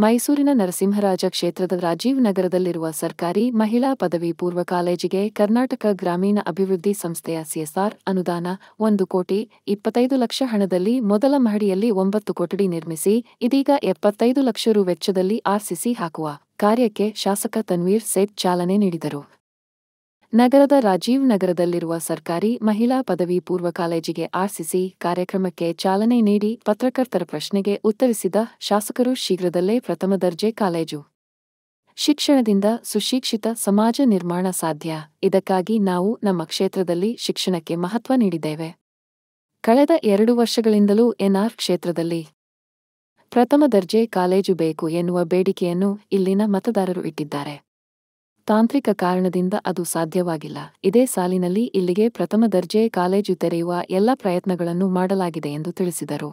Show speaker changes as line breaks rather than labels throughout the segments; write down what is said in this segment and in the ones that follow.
ಮೈಸೂರಿನ ನರಸಿಂಹರಾಜ ಕ್ಷೇತ್ರದ ರಾಜೀವ್ ನಗರದಲ್ಲಿರುವ ಸರ್ಕಾರಿ ಮಹಿಳಾ ಪದವಿ ಪೂರ್ವ ಕಾಲೇಜಿಗೆ ಕರ್ನಾಟಕ ಗ್ರಾಮೀಣ ಅಭಿವೃದ್ಧಿ ಸಂಸ್ಥೆಯ ಸಿಎಸ್ಆರ್ ಅನುದಾನ 1,25,00,000 ಹಣದಲ್ಲಿ ಮೊದಲ ಮಹಡಿಯಲ್ಲಿ 9 ಕೊಠಡಿ ನಿರ್ಮಿಸಿ ಇದೀಗ 75 ಲಕ್ಷ ರು ವೆಚ್ಚದಲ್ಲಿ ಆರ್ಸಿಸಿ ಹಾಕುವ ಕಾರ್ಯಕ್ಕೆ ಶಾಸಕ ತನ್ವೀರ್ ಸೇಠ್ ಚಾಲನೆ ನೀಡಿದರು. ನಗರದ ರಾಜೀವ್ ನಗರದಲ್ಲಿರುವ ಸರ್ಕಾರಿ ಮಹಿಳಾ ಪದವಿ ಪೂರ್ವ ಕಾಲೇಜಿಗೆ ಆರ್ಸಿಸಿ ಕಾರ್ಯಕ್ರಮಕ್ಕೆ ಚಾಲನೆ ನೀಡಿ ಪತ್ರಕರ್ತರ ಪ್ರಶ್ನೆಗೆ ಉತ್ತರಿಸಿದ ಶಾಸಕರು, ಶೀಘ್ರದಲ್ಲೇ ಪ್ರಥಮ ದರ್ಜೆ ಕಾಲೇಜು ಶಿಕ್ಷಣದಿಂದ ಸುಶಿಕ್ಷಿತ ಸಮಾಜ ನಿರ್ಮಾಣ ಸಾಧ್ಯ. ಇದಕ್ಕಾಗಿ ನಾವು ನಮ್ಮ ಕ್ಷೇತ್ರದಲ್ಲಿ ಶಿಕ್ಷಣಕ್ಕೆ ಮಹತ್ವ ನೀಡಿದ್ದೇವೆ. ಕಳೆದ 2 ವರ್ಷಗಳಿಂದಲೂ ಎನ್ಆರ್ ಕ್ಷೇತ್ರದಲ್ಲಿ ಪ್ರಥಮ ದರ್ಜೆ ಕಾಲೇಜು ಬೇಕು ಎನ್ನುವ ಬೇಡಿಕೆಯನ್ನು ಇಲ್ಲಿನ ಮತದಾರರು ಇಟ್ಟಿದ್ದಾರೆ. ತಾಂತ್ರಿಕ ಕಾರಣದಿಂದ ಅದು ಸಾಧ್ಯವಾಗಿಲ್ಲ. ಇದೇ ಸಾಲಿನಲ್ಲಿ ಇಲ್ಲಿಗೆ ಪ್ರಥಮ ದರ್ಜೆ ಕಾಲೇಜು ತೆರೆಯುವ ಎಲ್ಲ ಪ್ರಯತ್ನಗಳನ್ನು ಮಾಡಲಾಗಿದೆ ಎಂದು ತಿಳಿಸಿದರು.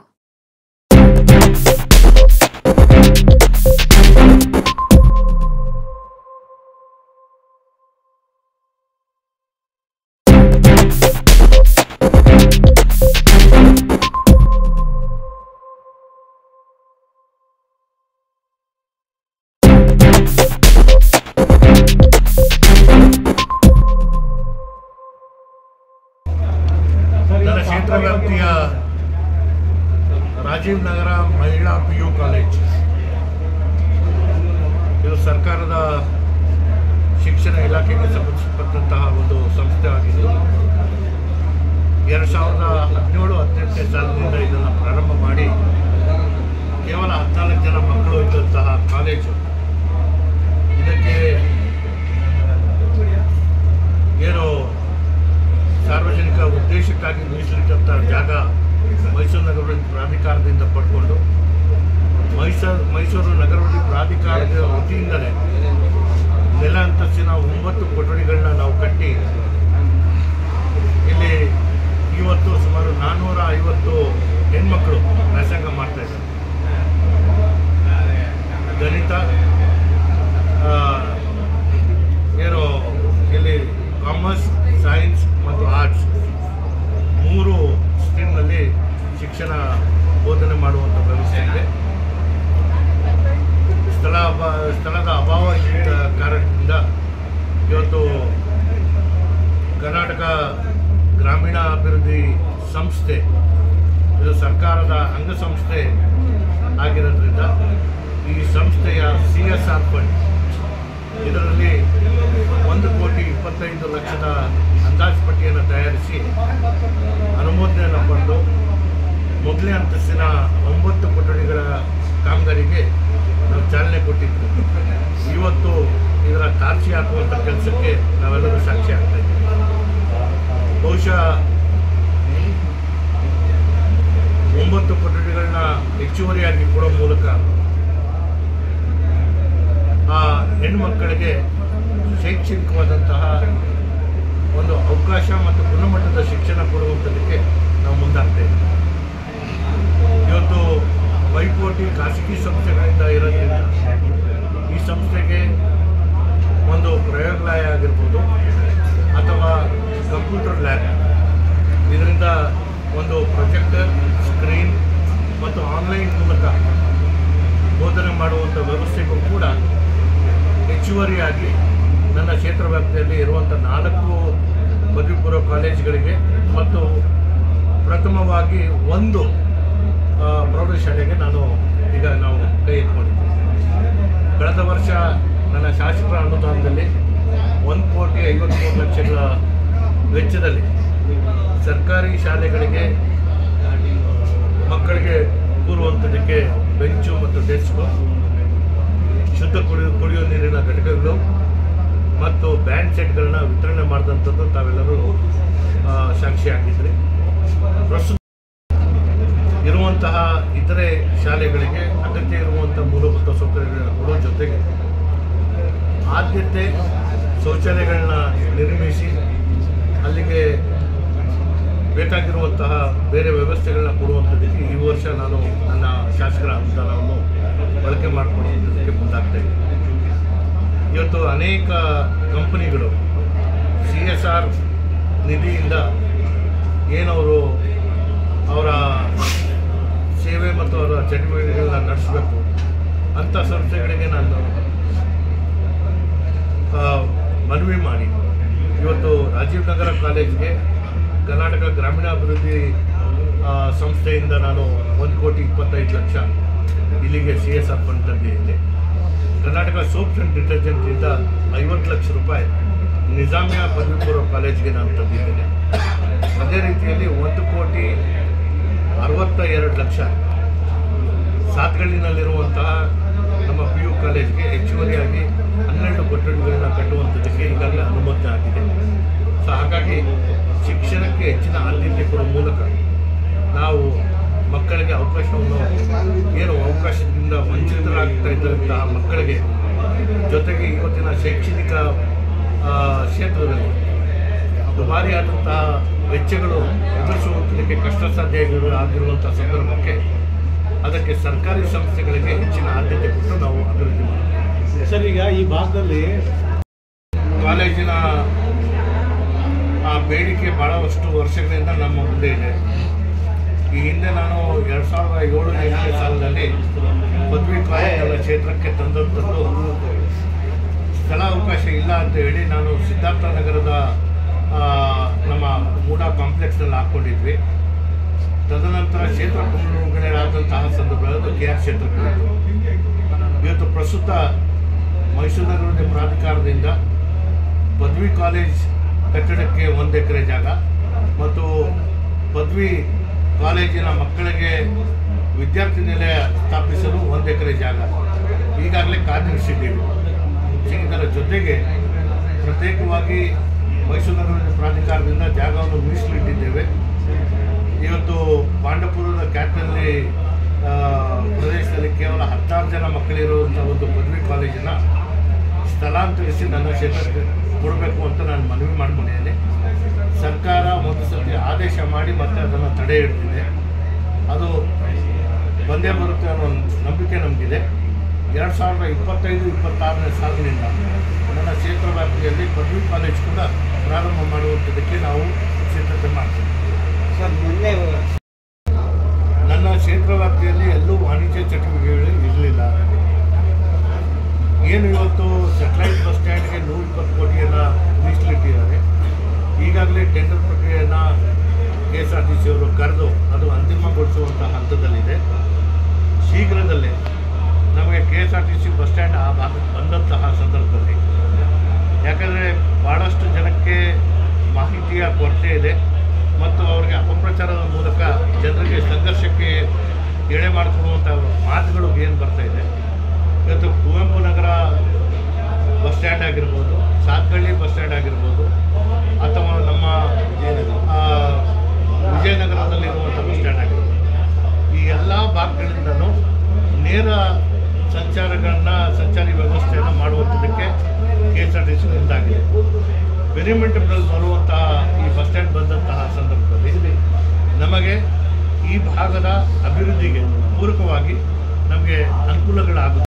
ನನ್ನ ಕ್ಷೇತ್ರ ವ್ಯಾಪ್ತಿಯ ರಾಜೀವ್ ನಗರ ಮಹಿಳಾ PU ಕಾಲೇಜ್ ಇದು ಸರ್ಕಾರದ ಶಿಕ್ಷಣ ಇಲಾಖೆಗೆ ಸಂಬಂಧಪಟ್ಟಂತಹ ಒಂದು ಸಂಸ್ಥೆ ಆಗಿದ್ದು 2017-18ನೇ ಸಾಲಿನಿಂದ ಇದನ್ನು ಪ್ರಾರಂಭ ಮಾಡಿ ಕೇವಲ 14 ಜನ ಮಕ್ಕಳು ಇದ್ದಂತಹ ಕಾಲೇಜು ಇದಕ್ಕೆ ಏನು ಸಾರ್ವಜನಿಕ ಉದ್ದೇಶಕ್ಕಾಗಿ ಮೀಸಲಿಟ್ಟಂಥ ಜಾಗ ಮೈಸೂರು ನಗರಾಭಿವೃದ್ಧಿ ಪ್ರಾಧಿಕಾರದಿಂದ ಪಡ್ಕೊಂಡು ಮೈಸೂರು ನಗರಾಭಿವೃದ್ಧಿ ಪ್ರಾಧಿಕಾರದ ವತಿಯಿಂದಲೇ ನೆಲ ಅಂತಸ್ತಿನ 9 ಕೊಠಡಿಗಳನ್ನ ನಾವು ಕಟ್ಟಿ ಇಲ್ಲಿ ಇವತ್ತು ಸುಮಾರು 450 ಹೆಣ್ಮಕ್ಳು ವ್ಯಾಸಂಗ ಮಾಡ್ತಾಯಿದ್ದಾರೆ. ಗಣಿತ ಏನು ಇಲ್ಲಿ ಕಾಮರ್ಸ್, ಸೈನ್ಸ್ ಮತ್ತು ಆರ್ಟ್ಸ್ 3 ಸ್ಟ್ರೀಮ್ನಲ್ಲಿ ಶಿಕ್ಷಣ ಬೋಧನೆ ಮಾಡುವಂಥ ವ್ಯವಸ್ಥೆ ಇದೆ. ಸ್ಥಳದ ಅಭಾವ ಇದ್ದ ಕಾರಣದಿಂದ ಇವತ್ತು ಕರ್ನಾಟಕ ಗ್ರಾಮೀಣ ಅಭಿವೃದ್ಧಿ ಸಂಸ್ಥೆ ಇದು ಸರ್ಕಾರದ ಅಂಗಸಂಸ್ಥೆ ಆಗಿರೋದ್ರಿಂದ ಈ ಸಂಸ್ಥೆಯ CSR ಫಂಡ್ ಇದರಲ್ಲಿ 1,25,00,000 ಅಂದಾಜು ಪಟ್ಟಿಯನ್ನು ತಯಾರಿಸಿ ಅನುಮೋದನೆಯನ್ನು ಪಡೆದು ಮೊದಲನೇ ಅಂತಸ್ತಿನ 9 ಕೊಠಡಿಗಳ ಕಾಮಗಾರಿಗೆ ನಾವು ಚಾಲನೆ ಕೊಟ್ಟಿದ್ವಿ. ಇವತ್ತು ಇದರ ತಾರ್ಸಿ ಹಾಕುವಂಥ ಕೆಲಸಕ್ಕೆ ನಾವೆಲ್ಲರೂ ಸಾಕ್ಷಿ ಆಗ್ತಾ ಇದ್ದೀವಿ. ಬಹುಶಃ 9 ಕೊಠಡಿಗಳನ್ನ ಹೆಚ್ಚುವರಿಯಾಗಿ ಕೊಡೋ ಮೂಲಕ ಆ ಹೆಣ್ಣುಮಕ್ಕಳಿಗೆ ಶೈಕ್ಷಣಿಕವಾದಂತಹ ಒಂದು ಅವಕಾಶ ಮತ್ತು ಗುಣಮಟ್ಟದ ಶಿಕ್ಷಣ ಕೊಡುವಂಥದ್ದಕ್ಕೆ ನಾವು ಮುಂದಾಗ್ತಾ ಇದ್ದೀವಿ. ಇವತ್ತು ಪೈಪೋಟಿ ಖಾಸಗಿ ಸಂಸ್ಥೆಗಳಿಂದ ಇರೋದ್ರಿಂದ ಈ ಸಂಸ್ಥೆಗೆ ಒಂದು ಪ್ರಯೋಗಾಲಯ ಆಗಿರ್ಬೋದು ಅಥವಾ ಕಂಪ್ಯೂಟರ್ ಲ್ಯಾಬ್ ಇದರಿಂದ ಒಂದು ಪ್ರೊಜೆಕ್ಟರ್, ಸ್ಕ್ರೀನ್ ಮತ್ತು ಆನ್ಲೈನ್ ಮೂಲಕ ಬೋಧನೆ ಮಾಡುವಂಥ ವ್ಯವಸ್ಥೆಗೂ ಕೂಡ ಹೆಚ್ಚುವರಿಯಾಗಿ ನನ್ನ ಕ್ಷೇತ್ರ ವ್ಯಾಪ್ತಿಯಲ್ಲಿ ಇರುವಂಥ 4 ಪದವಿ ಪೂರ್ವ ಕಾಲೇಜುಗಳಿಗೆ ಮತ್ತು ಪ್ರಥಮವಾಗಿ 1 ಪ್ರೌಢಶಾಲೆಗೆ ನಾವು ಕೈ ಎತ್ಕೊಂಡಿದ್ದೀವಿ. ಕಳೆದ ವರ್ಷ ನನ್ನ ಶಾಸಕರ ಅನುದಾನದಲ್ಲಿ 1,53,00,000 ವೆಚ್ಚದಲ್ಲಿ ಸರ್ಕಾರಿ ಶಾಲೆಗಳಿಗೆ ಮಕ್ಕಳಿಗೆ ಕೂರುವಂಥದ್ದಕ್ಕೆ ಬೆಂಚು ಮತ್ತು ಡೆಸ್ಕು, ಶುದ್ಧ ಕುಡಿಯುವ ನೀರಿನ ಘಟಕಗಳು ಮತ್ತು ಬ್ಯಾಂಡ್ ಸೆಟ್ಗಳನ್ನ ವಿತರಣೆ ಮಾಡಿದಂಥದ್ದು ತಾವೆಲ್ಲರೂ ಸಾಕ್ಷಿಯಾಗಿದ್ರಿ. ಪ್ರಸ್ತುತ ಇರುವಂತಹ ಇತರೆ ಶಾಲೆಗಳಿಗೆ ಅಗತ್ಯ ಇರುವಂಥ ಮೂಲಭೂತ ಸೌಕರ್ಯಗಳನ್ನ ಕೊಡೋ ಜೊತೆಗೆ ಆದ್ಯತೆ ಶೌಚಾಲಯಗಳನ್ನ ನಿರ್ಮಿಸಿ ಅಲ್ಲಿಗೆ ಬೇಕಾಗಿರುವಂತಹ ಬೇರೆ ವ್ಯವಸ್ಥೆಗಳನ್ನ ಕೊಡುವಂಥದ್ದಕ್ಕೆ ಈ ವರ್ಷ ನಾನು ನನ್ನ ಶಾಸಕರ ಅನುದಾನವನ್ನು ಬಳಕೆ ಮಾಡಿಕೊಳ್ಳುವಂಥದ್ದಕ್ಕೆ ಮುಂದಾಗ್ತಾ ಇದ್ದೀನಿ. ಇವತ್ತು ಅನೇಕ ಕಂಪನಿಗಳು CSR ನಿಧಿಯಿಂದ ಏನವರು ಅವರ ಸೇವೆ ಮತ್ತು ಅವರ ಚಟುವಟಿಕೆಗಳನ್ನ ನಡೆಸಬೇಕು ಅಂಥ ಸಂಸ್ಥೆಗಳಿಗೆ ನಾನು ಮನವಿ ಮಾಡಿ ಇವತ್ತು ರಾಜೀವ್ ನಗರ ಕಾಲೇಜ್ಗೆ ಕರ್ನಾಟಕ ಗ್ರಾಮೀಣಾಭಿವೃದ್ಧಿ ಸಂಸ್ಥೆಯಿಂದ ನಾನು 1,25,00,000 ಇಲ್ಲಿಗೆ CSR ಫಂಡ್ ತಂದಿದ್ದೀನಿ. ಕರ್ನಾಟಕ ಸೋಪ್ಸ್ ಆ್ಯಂಡ್ ಡಿಟರ್ಜೆಂಟಿಂದ 50 ಲಕ್ಷ ರೂಪಾಯಿ ನಿಜಾಮಿಯಾ ಪದವಿ ಪೂರ್ವ ಕಾಲೇಜ್ಗೆ ನಾನು ತಂದಿದ್ದೇನೆ. ಅದೇ ರೀತಿಯಲ್ಲಿ 1,62,00,000 ಸಾತ್ಗಳ್ಳಿನಲ್ಲಿರುವಂತಹ ನಮ್ಮ PU ಕಾಲೇಜ್ಗೆ ಹೆಚ್ಚುವರಿಯಾಗಿ 12 ಕೊಠಡಿಗಳನ್ನು ಕಟ್ಟುವಂಥದ್ದಕ್ಕೆ ಈಗಾಗಲೇ ಅನುಮತಿ ಆಗಿದೆ. ಸೊ ಹಾಗಾಗಿ ಶಿಕ್ಷಣಕ್ಕೆ ಹೆಚ್ಚಿನ ಆದ್ಯತೆ ಕೊಡುವ ಮೂಲಕ ನಾವು ಮಕ್ಕಳಿಗೆ ಅವಕಾಶದಿಂದ ವಂಚಿತರಾಗ್ತಾ ಇದ್ದಂತಹ ಮಕ್ಕಳಿಗೆ ಜೊತೆಗೆ ಇವತ್ತಿನ ಶೈಕ್ಷಣಿಕ ಕ್ಷೇತ್ರದಲ್ಲಿ ದುಬಾರಿಯಾದಂತಹ ವೆಚ್ಚಗಳು ಎದುರಿಸುವುದಕ್ಕೆ ಕಷ್ಟ ಸಾಧ್ಯ ಆಗಿರುವಂಥ ಸಂದರ್ಭಕ್ಕೆ ಅದಕ್ಕೆ ಸರ್ಕಾರಿ ಸಂಸ್ಥೆಗಳಿಗೆ ಹೆಚ್ಚಿನ ಆದ್ಯತೆ ಕೊಟ್ಟು ನಾವು ಅಭಿವೃದ್ಧಿ ಮಾಡ್ತೀವಿ.
ಸರ್, ಈಗ ಈ ಭಾಗದಲ್ಲಿ
ಕಾಲೇಜಿನ ಆ ಬೇಡಿಕೆ ಭಾಳಷ್ಟು ವರ್ಷಗಳಿಂದ ನಮ್ಮ ಮುಂದೆ ಇದೆ. ಈ ಹಿಂದೆ ನಾನು 2007-8ನೇ ಸಾಲಿನಲ್ಲಿ ಪದವಿ ಕಾಲೇಜ್ ಕ್ಷೇತ್ರಕ್ಕೆ ತಂದಂಥದ್ದು ಸ್ಥಳಾವಕಾಶ ಇಲ್ಲ ಅಂತ ಹೇಳಿ ನಾನು ಸಿದ್ಧಾರ್ಥ ನಗರದ ನಮ್ಮ ಮೂಡಾ ಕಾಂಪ್ಲೆಕ್ಸ್ನಲ್ಲಿ ಹಾಕ್ಕೊಂಡಿದ್ವಿ. ತದನಂತರ ಕ್ಷೇತ್ರ ಪುನರ್ವಿಂಗಡಣೆಯಾದಂತಹ ಸಂದರ್ಭದಲ್ಲಿ KR ಕ್ಷೇತ್ರಕ್ಕೆ ಇವತ್ತು ಪ್ರಸ್ತುತ ಮೈಸೂರು ನಗರಾಭಿವೃದ್ಧಿ ಪ್ರಾಧಿಕಾರದಿಂದ ಪದವಿ ಕಾಲೇಜ್ ಕಟ್ಟಡಕ್ಕೆ 1 ಎಕರೆ ಜಾಗ ಮತ್ತು ಪದವಿ ಕಾಲೇಜಿನ ಮಕ್ಕಳಿಗೆ ವಿದ್ಯಾರ್ಥಿ ನಿಲಯ ಸ್ಥಾಪಿಸಲು 1 ಎಕರೆ ಜಾಗ ಈಗಾಗಲೇ ಕಾದಿರಿಸಿದ್ದೀವಿ. ಇದರ ಜೊತೆಗೆ ಪ್ರತ್ಯೇಕವಾಗಿ ಮೈಸೂರು ನಗರಾಭಿವೃದ್ಧಿ ಪ್ರಾಧಿಕಾರದಿಂದ ಜಾಗವನ್ನು ಮೀಸಲಿಟ್ಟಿದ್ದೇವೆ. ಇವತ್ತು ಪಾಂಡವಪುರದ ಕ್ಯಾಟಲ್ಲಿ ಪ್ರದೇಶದಲ್ಲಿ ಕೇವಲ 16 ಜನ ಮಕ್ಕಳಿರುವಂಥ ಒಂದು ಪದವಿ ಕಾಲೇಜನ್ನು ಸ್ಥಳಾಂತರಿಸಿ ನನ್ನ ಕ್ಷೇತ್ರಕ್ಕೆ ಕೊಡಬೇಕು ಅಂತ ನಾನು ಮನವಿ ಮಾಡ್ಕೊಂಡಿದ್ದೇನೆ. ಸರ್ಕಾರ ಒಂದು ಸತಿ ಆದೇಶ ಮಾಡಿ ಮತ್ತೆ ಅದನ್ನು ತಡೆ ಹಿಡಿದಿದೆ. ಅದು ಬಂದೇ ಬರುತ್ತೆ ಅನ್ನೋ ನಂಬಿಕೆ ನಮಗಿದೆ. 2025-26ನೇ ಸಾಲಿನಿಂದ ನನ್ನ ಕ್ಷೇತ್ರ ವ್ಯಾಪ್ತಿಯಲ್ಲಿ ಪದವಿ ಕಾಲೇಜ್ ಕೂಡ ಪ್ರಾರಂಭ ಮಾಡುವಂಥದ್ದಕ್ಕೆ ನಾವು ಸಿದ್ಧತೆ ಮಾಡ್ತೀವಿ.
ಸರ್, ಮೊನ್ನೆ
ನನ್ನ ಕ್ಷೇತ್ರ ವ್ಯಾಪ್ತಿಯಲ್ಲಿ ಎಲ್ಲೂ ವಾಣಿಜ್ಯ ಚಟುವಟಿಕೆಗಳು ಇರಲಿಲ್ಲ. ಏನು ಇವತ್ತು ಸ್ಯಾಟಲೈಟ್ ಬಸ್ ಸ್ಟ್ಯಾಂಡ್ಗೆ 120 ಕೋಟಿಯನ್ನು ಮೀಸಲಿಟ್ಟಿದ್ದಾರೆ. ಈಗಾಗಲೇ ಟೆಂಡರ್ ಪ್ರಕ್ರಿಯೆಯನ್ನು KSRTC ಅವರು ಕರೆದು ಅದು ಅಂತಿಮಗೊಳಿಸುವಂಥ ಹಂತದಲ್ಲಿದೆ. ಶೀಘ್ರದಲ್ಲೇ ನಮಗೆ KSRTC ಬಸ್ ಸ್ಟ್ಯಾಂಡ್ ಆ ಭಾಗಕ್ಕೆ ಬಂದಂತಹ ಸಂದರ್ಭದಲ್ಲಿ, ಯಾಕಂದರೆ ಭಾಳಷ್ಟು ಜನಕ್ಕೆ ಮಾಹಿತಿಯ ಕೊರತೆ ಇದೆ ಮತ್ತು ಅವರಿಗೆ ಅಪಪ್ರಚಾರದ ಮೂಲಕ ಜನರಿಗೆ ಸಂಘರ್ಷಕ್ಕೆ ಎಡೆ ಮಾಡಿಕೊಡುವಂಥ ಮಾತುಗಳು ಏನು ಬರ್ತಾಯಿದೆ. ಇವತ್ತು ಕುವೆಂಪು ನಗರ ಬಸ್ ಸ್ಟ್ಯಾಂಡ್ ಆಗಿರ್ಬೋದು, ಸಾತ್ಗಳ್ಳಿ ಬಸ್ ಸ್ಟ್ಯಾಂಡ್ ಆಗಿರ್ಬೋದು, ಅಥವಾ ನಮ್ಮ ವಿಜಯನಗರದಲ್ಲಿರುವಂಥ ಬಸ್ ಸ್ಟ್ಯಾಂಡ್ ಆಗಿರ್ಬೋದು, ಈ ಎಲ್ಲ ಭಾಗಗಳಿಂದಲೂ ನೇರ ಸಂಚಾರಿ ವ್ಯವಸ್ಥೆಯನ್ನು ಮಾಡುವಂಥದ್ದಕ್ಕೆ KSRTC ಮುಂದಾಗಿದೆ. ಪೆರಿಮೀಟರ್ನಲ್ಲಿ ಬರುವಂತಹ ಈ ಬಸ್ ಸ್ಟ್ಯಾಂಡ್ ಬಂದಂತಹ ಸಂದರ್ಭದಲ್ಲಿ ನಮಗೆ ಈ ಭಾಗದ ಅಭಿವೃದ್ಧಿಗೆ ಪೂರಕವಾಗಿ ನಮಗೆ ಅನುಕೂಲಗಳಾಗುತ್ತೆ.